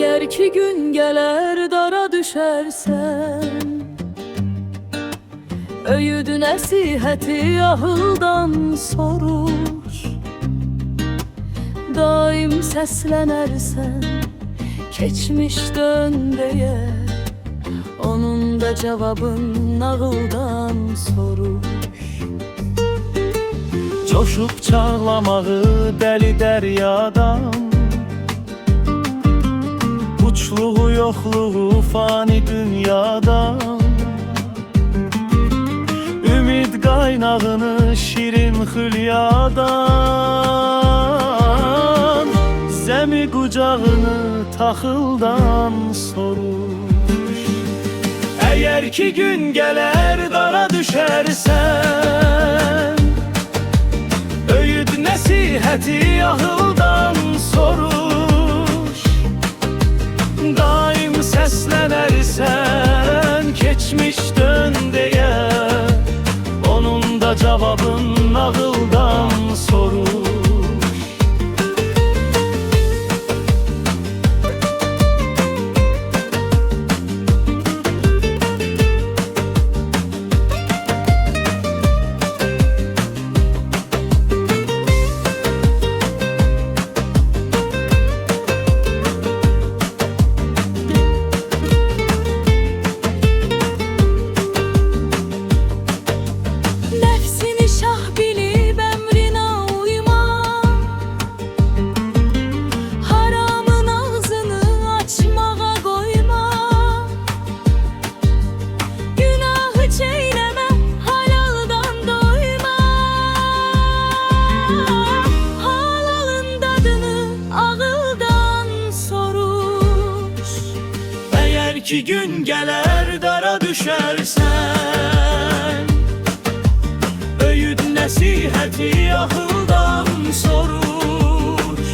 Əgər ki gün gələr dara düşərsən, öyüdü nəsihəti ahıldan soruş. Daim səslənərsən, keçmiş dön deyə, onun da cavabın nağıldan soruş. Coşub çağlamağı dəli dəryadan, uçluğu yoxluğu fani dünyadan, ümid qaynağını şirin xülyadan, zəmi qucağını taxıldan soruş. Əgər ki gün gələr dara düşərsən, öyüd nəsihəti ahıldan soruş. Daim səslənərsən, keçmiş dön deyə, onun da cavabın nağıldan soruş. Ki gün gələr dara düşərsən, öyüd nəsihəti ahıldan soruş.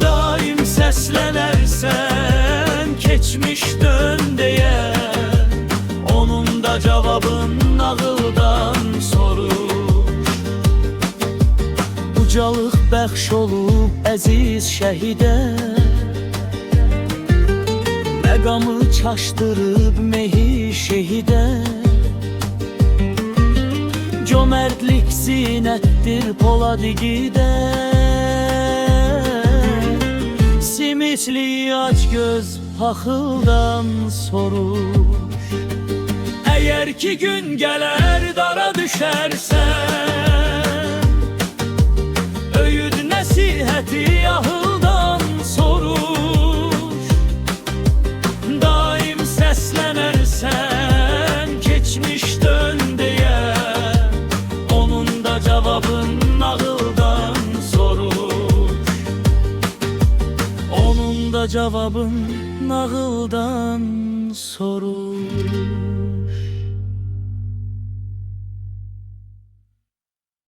Daim səslənərsən, keçmiş dön deyə, onun da cavabın nağıldan soruş. Ucalıq bəxş olub əziz şəhidə, məqamı çaşdırıb mehi şehidə, cömertlik zinətdir polad igidə, simitli aç göz paxıldan soruş. Əgər ki gün gələr dara düşərsən, öyüd nəsihəti ahıldan soruş. Daim səslənərsən, keçmiş dön deyə, onun da cavabın nağıldan soruş. Onun da cavabın nağıldan soruş.